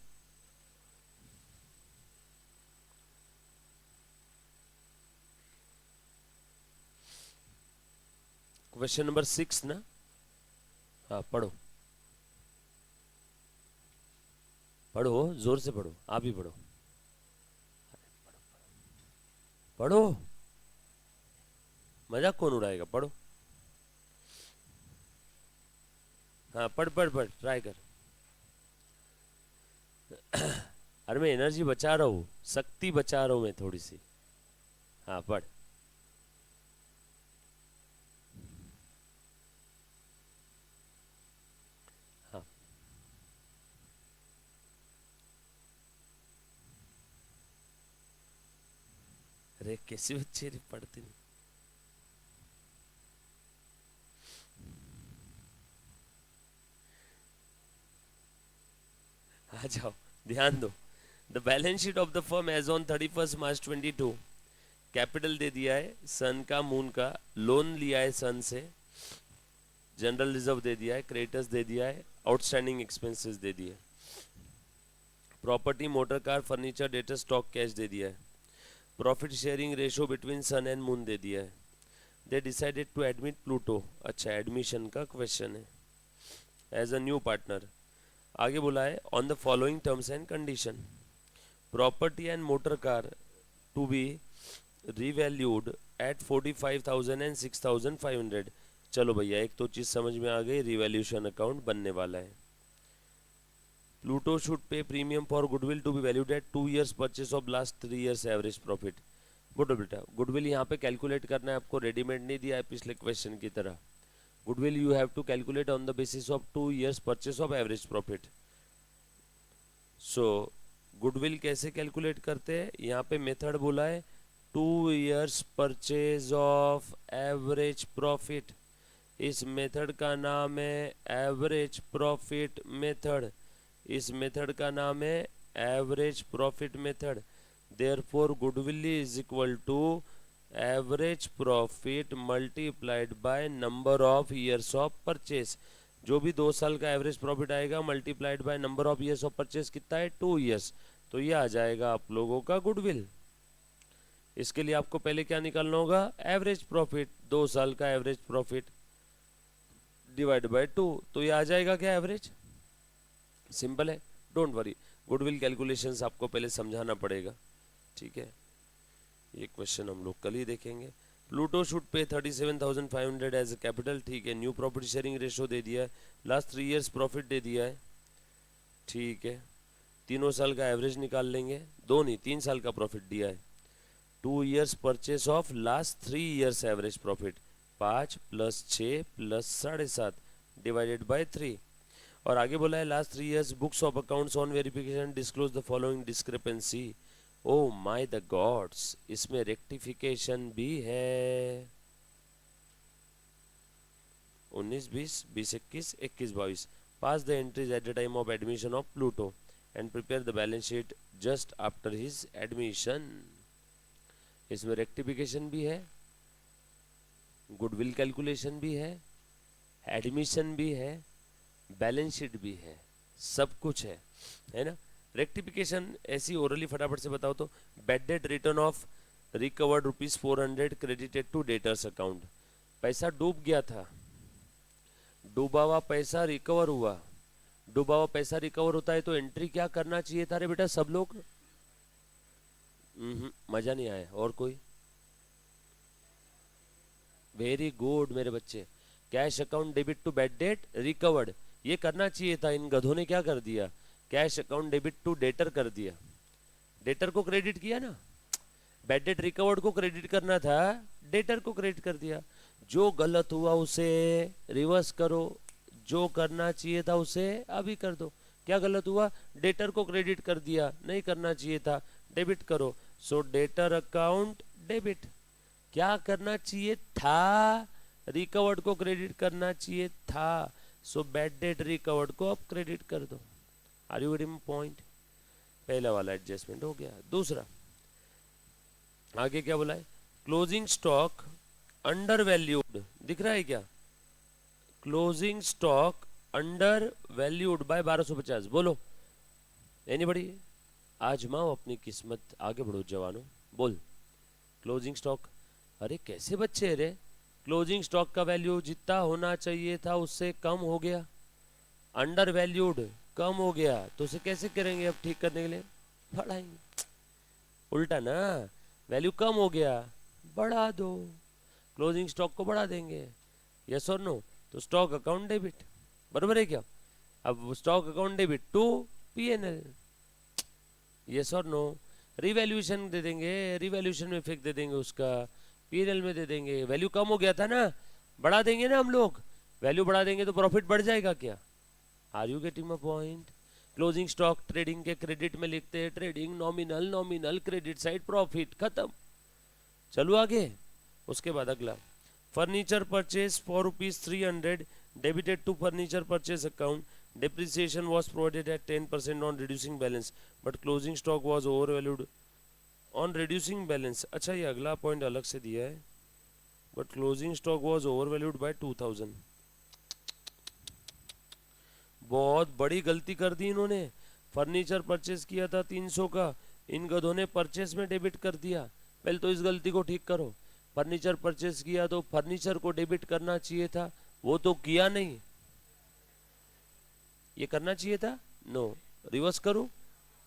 क्वेश्चन नंबर 6 ना, हाँ पढ़ो पढ़ो, जोर से पढ़ो, आप ही पढ़ो, पढ़ो, मजाक कौन उड़ाएगा, पढ़ो। हाँ पढ़ पढ़ पढ़, ट्राई कर। अरे मैं एनर्जी बचा रहा हूँ, शक्ति बचा रहा हूँ मैं थोड़ी सी। हाँ पढ़। हाँ अरे कैसे बच्चे पढ़ते नहीं। आ जाओ, ध्यान दो। The balance sheet of the firm as on 31 March 22। Capital दे दिया है सन का, मून का, लोन लिया है सन से, जनरल रिजर्व दे दिया है, क्रेडिटर्स दे दिया है, आउटस्टैंडिंग एक्सपेंसेस दे दिए, property, motor car, furniture, data, stock, cash दे दिया है, profit sharing ratio between Sun and Moon दे दिया है। They decided to admit Pluto, अच्छा एडमिशन का क्वेश्चन है, एज अ न्यू पार्टनर। आगे बोला है on the following terms and condition, property and motor car to be revalued at 45,000 and 6,500। चलो भैया, एक तो चीज समझ में आ गई, रिवैल्यूएशन अकाउंट बनने वाला है। Pluto should pay premium for goodwill to be valued at 2 years purchase of last 3 years average profit. Good बेटा, गुडविल यहाँ पे कैलकुलेट करना है आपको, रेडीमेड नहीं दिया है पिछले क्वेश्चन की तरह। Goodwill you have to calculate on the basis of 2 years purchase of average profit. So goodwill कैसे कैलकुलेट करते हैं, यहाँ पे मेथड बोला है 2 years purchase of average profit. इस मेथड का नाम है एवरेज प्रॉफिट मेथड। इस मेथड का नाम है average profit method. Therefore goodwill is equal to average profit multiplied by number of years of purchase. जो भी 2 साल का एवरेज प्रॉफिट आएगा multiplied by number of years of purchase कितना है, 2 years, तो ये आ जाएगा आप लोगों का गुडविल। इसके लिए आपको पहले क्या निकालना होगा, एवरेज प्रॉफिट, 2 साल का एवरेज प्रॉफिट डिवाइड बाय 2, तो ये आ जाएगा क्या, एवरेज। सिंपल है, डोंट वरी। गुडविल कैलकुलेशंस आपको पहले समझाना पड़ेगा, ठीक है। ये क्वेश्चन हम लोग कल ही देखेंगे। प्लूटो शुड पे 37,500 एज ए कैपिटल, ठीक है। न्यू प्रॉफिट शेयरिंग रेशो दे दिया है, लास्ट 3 years प्रॉफिट दे दिया है, ठीक है। 3 साल का एवरेज निकाल लेंगे, 2 नहीं 3 साल का प्रॉफिट दिया है। 2 years purchase of last 3 years average profit, 5 + 6 + 7.5 divided by 3। और आगे बोला है लास्ट 3 years books of accounts on verification disclose the following discrepancy. Oh my the gods, इसमें रेक्टिफिकेशन भी है। 19, 20, 20, 21, 21, 22। Pass the entries at the time of admission of Pluto and prepare the balance sheet just after his admission. इसमें रेक्टिफिकेशन भी है, गुडविल कैलकुलेशन भी है, एडमिशन भी है, बैलेंस शीट भी है, सब कुछ है ना। रेक्टिफिकेशन ऐसी ओरली फटाफट से बताओ तो, bad debt return of recovered ₹400 credited to debtors account. पैसा डूब गया था, डूबा हुआ पैसा रिकवर हुआ। डूबा हुआ पैसा रिकवर होता है तो एंट्री क्या करना चाहिए था रे बेटा सब लोग? मजा नहीं आया। और कोई? वेरी गुड मेरे बच्चे। Cash account debit to bad debt recovered, ये करना चाहिए था। इन गधों ने क्या कर दिया, cash account debit to debtor कर दिया, डेटर को क्रेडिट किया ना। बैड डेट रिकवर्ड को क्रेडिट करना था, डेटर को क्रेडिट कर दिया। जो गलत हुआ उसे रिवर्स करो, जो करना चाहिए था उसे अभी कर दो। क्या गलत हुआ, डेटर को क्रेडिट कर दिया, नहीं करना चाहिए था, डेबिट करो। सो डेटर अकाउंट डेबिट। क्या करना चाहिए था, रिकवर्ड को क्रेडिट करना चाहिए था। सो बैड डेट रिकवर्ड को अब क्रेडिट कर दो। Are you getting point? पहला वाला एडजस्टमेंट हो गया। दूसरा आगे क्या बोला है, क्लोजिंग स्टॉक अंडर वैल्यूड, दिख रहा है क्या? Closing stock under valued bye 1250। बोलो एनीबॉडी, आजमाओ अपनी किस्मत, आगे बढ़ो जवानों। बोल क्लोजिंग स्टॉक। अरे कैसे बच्चे रे, क्लोजिंग स्टॉक का वैल्यू जितना होना चाहिए था उससे कम हो गया, अंडर वैल्यूड कम हो गया, तो उसे कैसे करेंगे अब ठीक करने के लिए? बढ़ाएंगे। उल्टा ना, वैल्यू कम हो गया बढ़ा दो, क्लोजिंग स्टॉक को बढ़ा देंगे। यस और नो? तो स्टॉक अकाउंट डेबिट, बराबर है क्या? अब stock account debit to PNL. Yes और नो? रिवैल्यूएशन दे देंगे, रिवैल्यूएशन में फेंक दे देंगे उसका, पीएनएल में दे देंगे। वैल्यू कम हो गया था ना, बढ़ा देंगे ना हम लोग। वैल्यू बढ़ा देंगे तो प्रॉफिट बढ़ जाएगा क्या? Are you getting my point? Closing stock trading के क्रेडिट में लिखते हैं, trading nominal, nominal credit side profit, खत्म। चलो आगे। उसके बाद अगला, furniture purchase for ₹300 debited to furniture purchase account, depreciation was provided at 10% on reducing balance but closing stock was overvalued on reducing balance। अच्छा ये अगला पॉइंट अलग से दिया है, but closing stock was overvalued by 2000। बहुत बड़ी गलती कर दी इन्होंने। फर्नीचर परचेज किया था 300 का, इन गधों ने परचेज में डेबिट कर दिया। पहले तो इस गलती को ठीक करो। फर्नीचर परचेज किया तो फर्नीचर को डेबिट करना चाहिए था, वो तो किया नहीं। ये करना चाहिए था, नो, रिवर्स करो,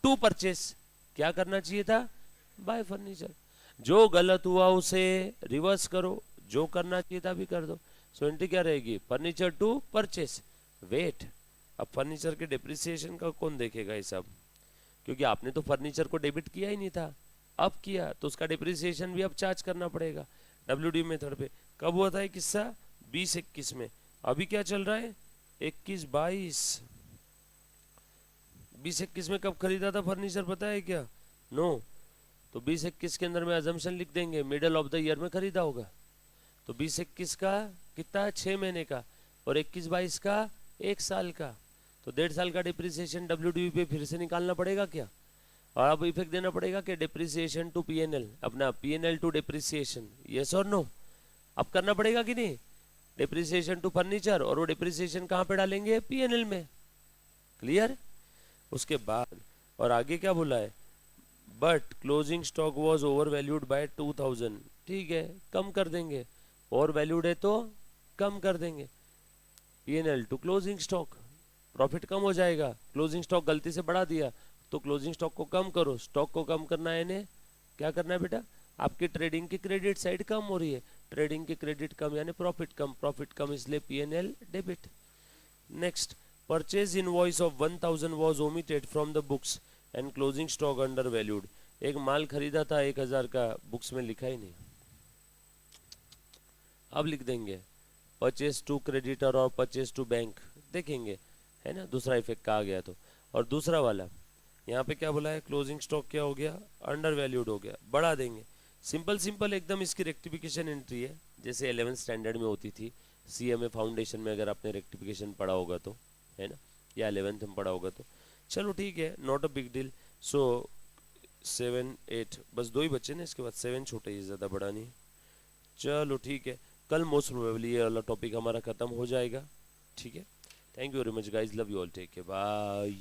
टू परचेस, क्या करना चाहिए था, बाय फर्नीचर। जो गलत हुआ उसे रिवर्स करो, जो करना चाहिए था भी कर दो। सो एंट्री क्या रहेगी, फर्नीचर टू परचेस। वेट, अब फर्नीचर के डिप्रिसिएशन का कौन देखेगा हिसाब, क्योंकि आपने तो फर्नीचर को डेबिट किया ही नहीं था, अब किया तो उसका डिप्रिसिएशन भी अब चार्ज करना पड़ेगा WD मेथड पे। कब हुआ था ये किस्सा, 20-21 में। अभी क्या चल रहा है, 21-22। 20-21 में कब खरीदा था फर्नीचर पता है क्या, नो। तो 20-21 के अंदर में अजम्पशन लिख देंगे मिडल ऑफ द ईयर में खरीदा होगा। तो 20-21 का कितना, 6 महीने का, और 21-22 का 1 साल का। तो 1.5 साल का डिप्रिसिएशन WDV पे फिर से निकालना पड़ेगा क्या, और अब इफेक्ट देना पड़ेगा कि डिप्रिसिएशन टू PNL, अपना PNL टू डिप्रिसिएशन, यस और नो। अब करना पड़ेगा कि नहीं, डिप्रिसिएशन टू फर्नीचर, और वो डिप्रिसिएशन कहाँ पे डालेंगे, PNL में। क्लियर। उसके बाद और आगे क्या बोला है, but closing stock was over valued bye 2000। ठीक है, कम कर देंगे, ओवर वैल्यूड है तो कम कर देंगे। PNL to closing stock, profit कम हो जाएगा, क्लोजिंग स्टॉक गलती से बढ़ा दिया तो क्लोजिंग स्टॉक को कम करो। स्टॉक को कम करना है इन्हें, क्या करना है बेटा, आपकी ट्रेडिंग की क्रेडिट साइड कम हो रही है, ट्रेडिंग की क्रेडिट कम यानी प्रॉफिट कम, प्रॉफिट कम इसलिए PNL debit. Next, purchase invoice of 1000 was omitted from the books and closing stock under valued. एक माल खरीदा था 1000 का, बुक्स में लिखा ही नहीं, अब लिख देंगे परचेज टू क्रेडिटर और परचेज टू बैंक, देखेंगे है ना, दूसरा इफेक्ट कहा गया तो। और दूसरा वाला यहाँ पे क्या बोला है, क्लोजिंग स्टॉक क्या हो गया, अंडर वैल्यूड हो गया, बढ़ा देंगे। सिंपल सिंपल एकदम इसकी रेक्टिफिकेशन एंट्री है, जैसे 11th स्टैंडर्ड में होती थी CMA फाउंडेशन में, अगर आपने रेक्टिफिकेशन पढ़ा होगा तो, है ना, या 11th में पढ़ा होगा तो। चलो ठीक है, नॉट अ बिग डील। सो 7 8 बस 2 ही बच्चे ना, इसके बाद 7 छोटे ही, ज़्यादा बड़ा नहीं। चलो ठीक है, कल मोस्ट प्रोबेबली ये वाला टॉपिक हमारा ख़त्म हो जाएगा। ठीक है, thank you very much guys, love you all, take care, bye.